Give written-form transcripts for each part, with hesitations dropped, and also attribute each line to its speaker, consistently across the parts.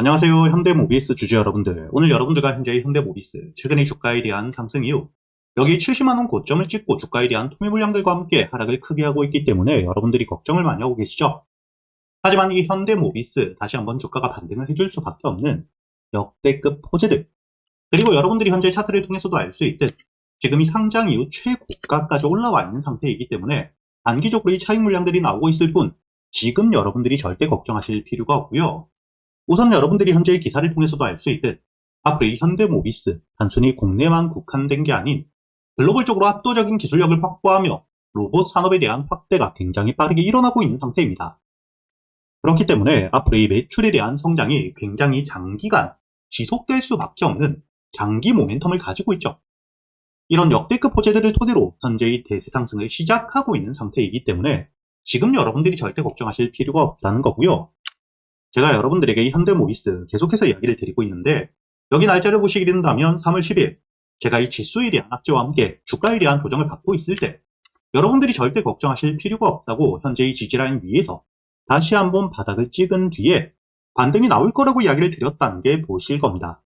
Speaker 1: 안녕하세요. 현대모비스 주주 여러분들. 오늘 여러분들과 현재의 현대모비스, 최근의 주가에 대한 상승 이후 여기 70만원 고점을 찍고 주가에 대한 투매 물량들과 함께 하락을 크게 하고 있기 때문에 여러분들이 걱정을 많이 하고 계시죠? 하지만 이 현대모비스, 다시 한번 주가가 반등을 해줄 수밖에 없는 역대급 호재들, 그리고 여러분들이 현재 차트를 통해서도 알 수 있듯 지금 이 상장 이후 최고가까지 올라와 있는 상태이기 때문에 단기적으로 이 차익 물량들이 나오고 있을 뿐 지금 여러분들이 절대 걱정하실 필요가 없고요. 우선 여러분들이 현재의 기사를 통해서도 알 수 있듯 앞으로 이 현대모비스, 단순히 국내만 국한된 게 아닌 글로벌적으로 압도적인 기술력을 확보하며 로봇 산업에 대한 확대가 굉장히 빠르게 일어나고 있는 상태입니다. 그렇기 때문에 앞으로 이 매출에 대한 성장이 굉장히 장기간 지속될 수밖에 없는 장기 모멘텀을 가지고 있죠. 이런 역대급 호재들을 토대로 현재의 대세 상승을 시작하고 있는 상태이기 때문에 지금 여러분들이 절대 걱정하실 필요가 없다는 거고요. 제가 여러분들에게 이 현대모비스 계속해서 이야기를 드리고 있는데, 여기 날짜를 보시게 된다면 3월 10일 제가 이 지수에 대한 악재와 함께 주가에 대한 조정을 받고 있을 때 여러분들이 절대 걱정하실 필요가 없다고 현재의 지지라인 위에서 다시 한번 바닥을 찍은 뒤에 반등이 나올 거라고 이야기를 드렸다는 게 보실 겁니다.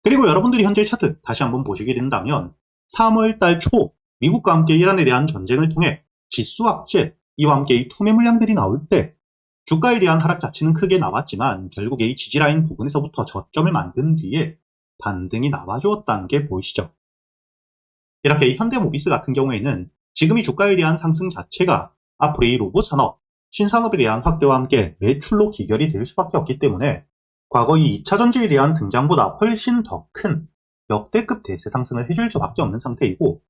Speaker 1: 그리고 여러분들이 현재 차트 다시 한번 보시게 된다면 3월달 초 미국과 함께 이란에 대한 전쟁을 통해 지수 악재, 이와 함께 이 투매 물량들이 나올 때 주가에 대한 하락 자체는 크게 나왔지만 결국에 이 지지라인 부분에서부터 저점을 만든 뒤에 반등이 나와주었다는 게 보이시죠? 이렇게 이 현대모비스 같은 경우에는 지금 이 주가에 대한 상승 자체가 앞으로 이 로봇 산업, 신산업에 대한 확대와 함께 매출로 기결이 될 수밖에 없기 때문에 과거 이 2차 전지에 대한 등장보다 훨씬 더 큰 역대급 대세 상승을 해줄 수밖에 없는 상태이고,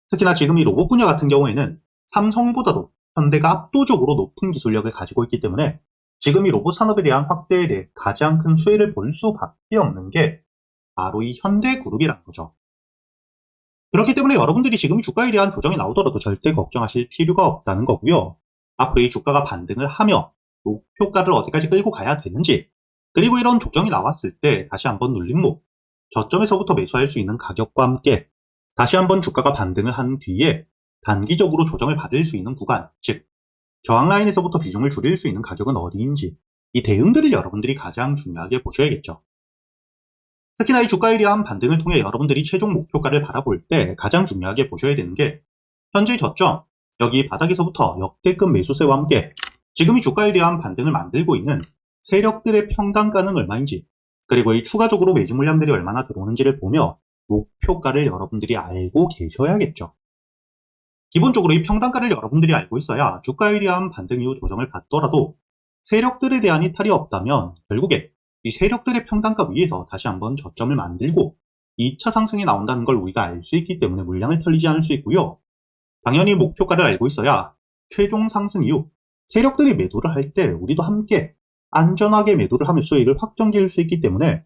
Speaker 1: 특히나 지금 이 로봇 분야 같은 경우에는 삼성보다도 현대가 압도적으로 높은 기술력을 가지고 있기 때문에 지금 이 로봇 산업에 대한 확대에 대해 가장 큰 수혜를 볼 수밖에 없는 게 바로 이 현대그룹이라는 거죠. 그렇기 때문에 여러분들이 지금 주가에 대한 조정이 나오더라도 절대 걱정하실 필요가 없다는 거고요. 앞으로 이 주가가 반등을 하며 목표가를 어디까지 끌고 가야 되는지, 그리고 이런 조정이 나왔을 때 다시 한번 눌림목, 저점에서부터 매수할 수 있는 가격과 함께 다시 한번 주가가 반등을 한 뒤에 단기적으로 조정을 받을 수 있는 구간, 즉 저항 라인에서부터 비중을 줄일 수 있는 가격은 어디인지, 이 대응들을 여러분들이 가장 중요하게 보셔야겠죠. 특히나 이 주가에 대한 반등을 통해 여러분들이 최종 목표가를 바라볼 때 가장 중요하게 보셔야 되는 게 현재 저점, 여기 바닥에서부터 역대급 매수세와 함께 지금 이 주가에 대한 반등을 만들고 있는 세력들의 평단가는 얼마인지, 그리고 이 추가적으로 매수 물량들이 얼마나 들어오는지를 보며 목표가를 여러분들이 알고 계셔야겠죠. 기본적으로 이 평단가를 여러분들이 알고 있어야 주가에 대한 반등 이후 조정을 받더라도 세력들에 대한 이탈이 없다면 결국에 이 세력들의 평단가 위에서 다시 한번 저점을 만들고 2차 상승이 나온다는 걸 우리가 알 수 있기 때문에 물량을 털리지 않을 수 있고요. 당연히 목표가를 알고 있어야 최종 상승 이후 세력들이 매도를 할 때 우리도 함께 안전하게 매도를 하며 수익을 확정 지을 수 있기 때문에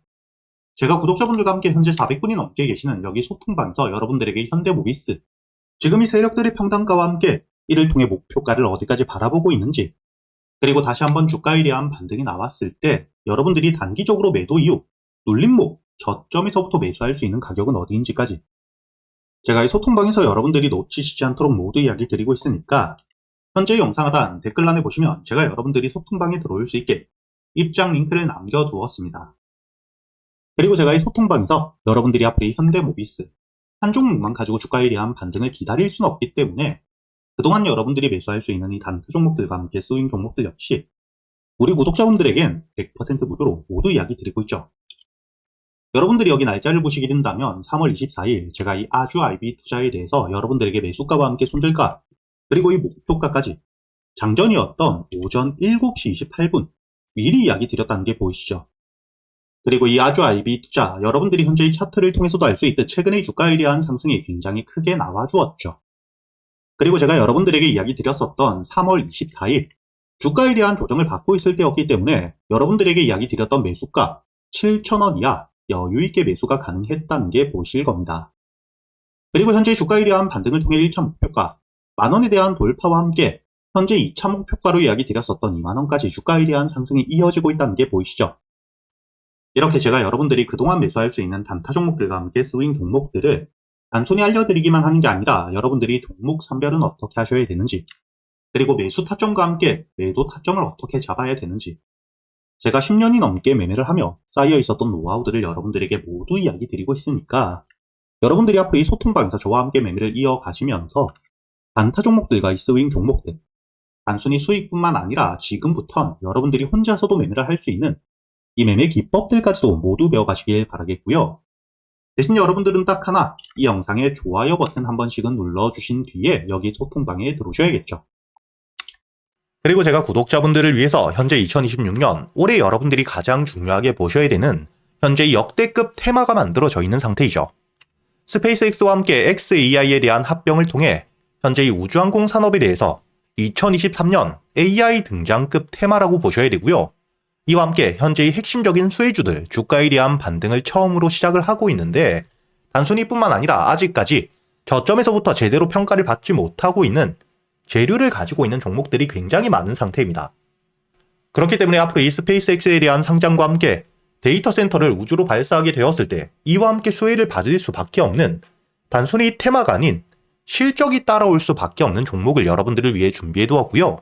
Speaker 1: 제가 구독자분들과 함께 현재 400분이 넘게 계시는 여기 소통방에서 여러분들에게 현대모비스, 지금 이 세력들의 평단가와 함께 이를 통해 목표가를 어디까지 바라보고 있는지, 그리고 다시 한번 주가에 대한 반등이 나왔을 때 여러분들이 단기적으로 매도 이후 눌림목, 저점에서부터 매수할 수 있는 가격은 어디인지까지 제가 이 소통방에서 여러분들이 놓치시지 않도록 모두 이야기 드리고 있으니까 현재 영상 하단 댓글란에 보시면 제가 여러분들이 소통방에 들어올 수 있게 입장 링크를 남겨두었습니다. 그리고 제가 이 소통방에서 여러분들이 앞으로 이 현대모비스 한 종목만 가지고 주가에 대한 반등을 기다릴 수는 없기 때문에 그동안 여러분들이 매수할 수 있는 이 단타 종목들과 함께 스윙 종목들 역시 우리 구독자분들에겐 100% 무료로 모두 이야기 드리고 있죠. 여러분들이 여기 날짜를 보시게 된다면 3월 24일 제가 이 아주 IB 투자에 대해서 여러분들에게 매수가와 함께 손절가, 그리고 이 목표가까지 장전이었던 오전 7시 28분 미리 이야기 드렸다는 게 보이시죠? 그리고 이 아주 IB 투자, 여러분들이 현재 이 차트를 통해서도 알 수 있듯 최근의 주가에 대한 상승이 굉장히 크게 나와주었죠. 그리고 제가 여러분들에게 이야기 드렸었던 3월 24일 주가에 대한 조정을 받고 있을 때였기 때문에 여러분들에게 이야기 드렸던 매수가 7,000원 이하 여유있게 매수가 가능했다는 게 보실 겁니다. 그리고 현재 주가에 대한 반등을 통해 1차 목표가 만원에 대한 돌파와 함께 현재 2차 목표가로 이야기 드렸었던 2만원까지 주가에 대한 상승이 이어지고 있다는 게 보이시죠? 이렇게 제가 여러분들이 그동안 매수할 수 있는 단타 종목들과 함께 스윙 종목들을 단순히 알려드리기만 하는 게 아니라 여러분들이 종목 선별은 어떻게 하셔야 되는지, 그리고 매수 타점과 함께 매도 타점을 어떻게 잡아야 되는지, 제가 10년이 넘게 매매를 하며 쌓여 있었던 노하우들을 여러분들에게 모두 이야기 드리고 있으니까 여러분들이 앞으로 이 소통방에서 저와 함께 매매를 이어가시면서 단타 종목들과 이 스윙 종목들, 단순히 수익뿐만 아니라 지금부턴 여러분들이 혼자서도 매매를 할 수 있는 이 매매 기법들까지도 모두 배워가시길 바라겠고요. 대신 여러분들은 딱 하나, 이 영상에 좋아요 버튼 한 번씩은 눌러주신 뒤에 여기 소통방에 들어오셔야겠죠. 그리고 제가 구독자분들을 위해서 현재 2026년 올해 여러분들이 가장 중요하게 보셔야 되는 현재 역대급 테마가 만들어져 있는 상태이죠. 스페이스X와 함께 xAI에 대한 합병을 통해 현재 이 우주항공 산업에 대해서 2023년 AI 등장급 테마라고 보셔야 되고요. 이와 함께 현재의 핵심적인 수혜주들, 주가에 대한 반등을 처음으로 시작을 하고 있는데 단순히 뿐만 아니라 아직까지 저점에서부터 제대로 평가를 받지 못하고 있는 재료를 가지고 있는 종목들이 굉장히 많은 상태입니다. 그렇기 때문에 앞으로 이 스페이스X에 대한 상장과 함께 데이터 센터를 우주로 발사하게 되었을 때 이와 함께 수혜를 받을 수밖에 없는 단순히 테마가 아닌 실적이 따라올 수밖에 없는 종목을 여러분들을 위해 준비해 두었고요.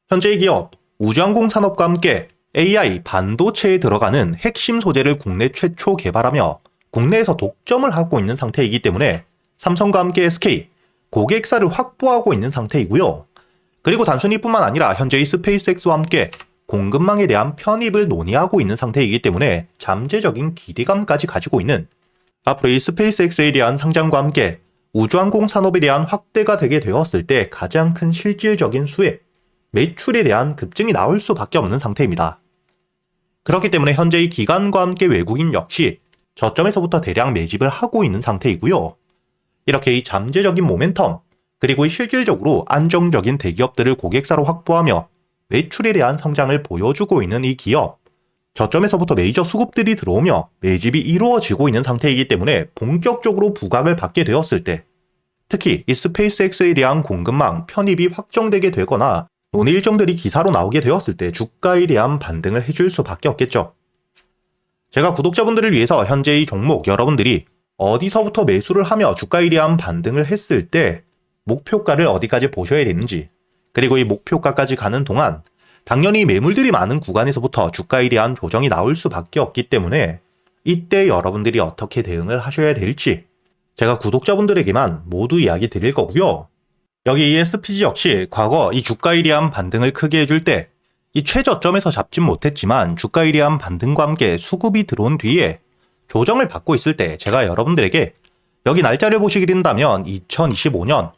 Speaker 1: 현재의 기업 우주항공 산업과 함께 AI 반도체에 들어가는 핵심 소재를 국내 최초 개발하며 국내에서 독점을 하고 있는 상태이기 때문에 삼성과 함께 SK, 고객사를 확보하고 있는 상태이고요. 그리고 단순히 뿐만 아니라 현재의 스페이스X와 함께 공급망에 대한 편입을 논의하고 있는 상태이기 때문에 잠재적인 기대감까지 가지고 있는 앞으로 이 스페이스X에 대한 상장과 함께 우주항공 산업에 대한 확대가 되게 되었을 때 가장 큰 실질적인 수혜, 매출에 대한 급증이 나올 수밖에 없는 상태입니다. 그렇기 때문에 현재의 기관과 함께 외국인 역시 저점에서부터 대량 매집을 하고 있는 상태이고요. 이렇게 이 잠재적인 모멘텀, 그리고 실질적으로 안정적인 대기업들을 고객사로 확보하며 매출에 대한 성장을 보여주고 있는 이 기업, 저점에서부터 메이저 수급들이 들어오며 매집이 이루어지고 있는 상태이기 때문에 본격적으로 부각을 받게 되었을 때 특히 이 스페이스X에 대한 공급망 편입이 확정되게 되거나 논의 일정들이 기사로 나오게 되었을 때 주가에 대한 반등을 해줄 수밖에 없겠죠. 제가 구독자분들을 위해서 현재 이 종목 여러분들이 어디서부터 매수를 하며 주가에 대한 반등을 했을 때 목표가를 어디까지 보셔야 되는지, 그리고 이 목표가까지 가는 동안 당연히 매물들이 많은 구간에서부터 주가에 대한 조정이 나올 수밖에 없기 때문에 이때 여러분들이 어떻게 대응을 하셔야 될지 제가 구독자분들에게만 모두 이야기 드릴 거고요. 여기 이 SPG 역시 과거 이 주가에 대한 반등을 크게 해줄 때 이 최저점에서 잡진 못했지만 주가에 대한 반등과 함께 수급이 들어온 뒤에 조정을 받고 있을 때 제가 여러분들에게 여기 날짜를 보시게 된다면 2025년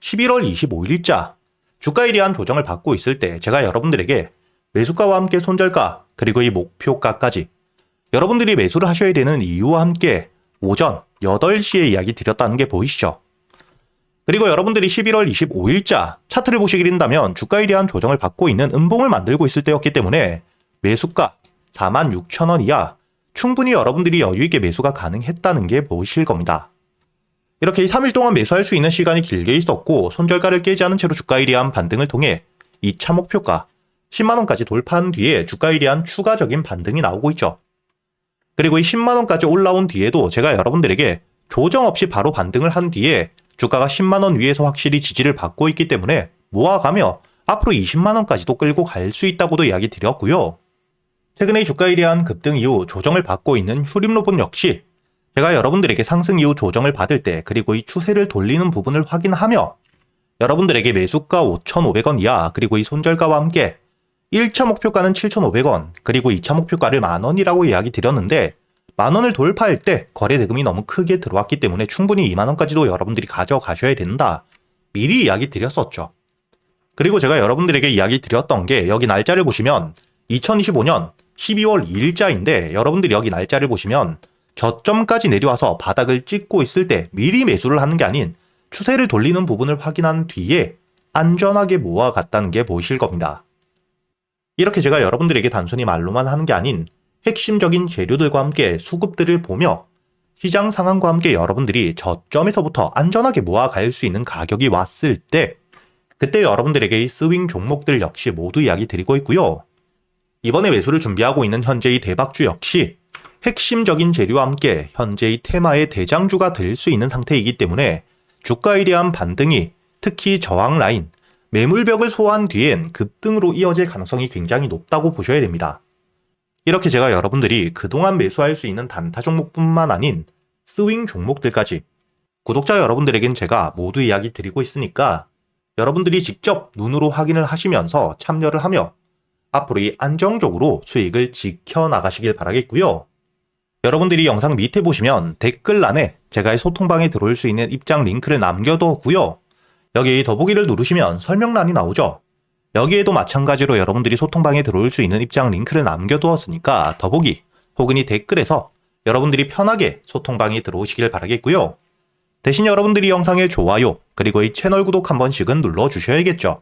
Speaker 1: 11월 25일자 주가에 대한 조정을 받고 있을 때 제가 여러분들에게 매수가와 함께 손절가 그리고 이 목표가까지 여러분들이 매수를 하셔야 되는 이유와 함께 오전 8시에 이야기 드렸다는 게 보이시죠? 그리고 여러분들이 11월 25일자 차트를 보시게 된다면 주가에 대한 조정을 받고 있는 음봉을 만들고 있을 때였기 때문에 매수가 46,000원 이하 충분히 여러분들이 여유있게 매수가 가능했다는 게 보이실 겁니다. 이렇게 3일 동안 매수할 수 있는 시간이 길게 있었고 손절가를 깨지 않은 채로 주가에 대한 반등을 통해 2차 목표가 10만원까지 돌파한 뒤에 주가에 대한 추가적인 반등이 나오고 있죠. 그리고 이 10만원까지 올라온 뒤에도 제가 여러분들에게 조정 없이 바로 반등을 한 뒤에 주가가 10만원 위에서 확실히 지지를 받고 있기 때문에 모아가며 앞으로 20만원까지도 끌고 갈 수 있다고도 이야기 드렸고요. 최근에 주가에 대한 급등 이후 조정을 받고 있는 휴림로봇 역시 제가 여러분들에게 상승 이후 조정을 받을 때 그리고 이 추세를 돌리는 부분을 확인하며 여러분들에게 매수가 5,500원 이하 그리고 이 손절가와 함께 1차 목표가는 7,500원 그리고 2차 목표가를 만원이라고 이야기 드렸는데 만원을 돌파할 때 거래 대금이 너무 크게 들어왔기 때문에 충분히 2만원까지도 여러분들이 가져가셔야 된다. 미리 이야기 드렸었죠. 그리고 제가 여러분들에게 이야기 드렸던 게 여기 날짜를 보시면 2025년 12월 2일자인데 여러분들이 여기 날짜를 보시면 저점까지 내려와서 바닥을 찍고 있을 때 미리 매수를 하는 게 아닌 추세를 돌리는 부분을 확인한 뒤에 안전하게 모아갔다는 게 보이실 겁니다. 이렇게 제가 여러분들에게 단순히 말로만 하는 게 아닌 핵심적인 재료들과 함께 수급들을 보며 시장 상황과 함께 여러분들이 저점에서부터 안전하게 모아갈 수 있는 가격이 왔을 때 그때 여러분들에게 이 스윙 종목들 역시 모두 이야기 드리고 있고요. 이번에 매수를 준비하고 있는 현재의 대박주 역시 핵심적인 재료와 함께 현재의 테마의 대장주가 될 수 있는 상태이기 때문에 주가에 대한 반등이 특히 저항 라인, 매물벽을 소화한 뒤엔 급등으로 이어질 가능성이 굉장히 높다고 보셔야 됩니다.
Speaker 2: 이렇게 제가 여러분들이 그동안 매수할 수 있는 단타 종목뿐만 아닌 스윙 종목들까지 구독자 여러분들에겐 제가 모두 이야기 드리고 있으니까 여러분들이 직접 눈으로 확인을 하시면서 참여를 하며 앞으로 이 안정적으로 수익을 지켜나가시길 바라겠고요. 여러분들이 영상 밑에 보시면 댓글란에 제가 소통방에 들어올 수 있는 입장 링크를 남겨뒀고요. 여기 더보기를 누르시면 설명란이 나오죠. 여기에도 마찬가지로 여러분들이 소통방에 들어올 수 있는 입장 링크를 남겨두었으니까 더보기 혹은 이 댓글에서 여러분들이 편하게 소통방에 들어오시길 바라겠고요. 대신 여러분들이 영상의 좋아요 그리고 이 채널 구독 한 번씩은 눌러주셔야겠죠.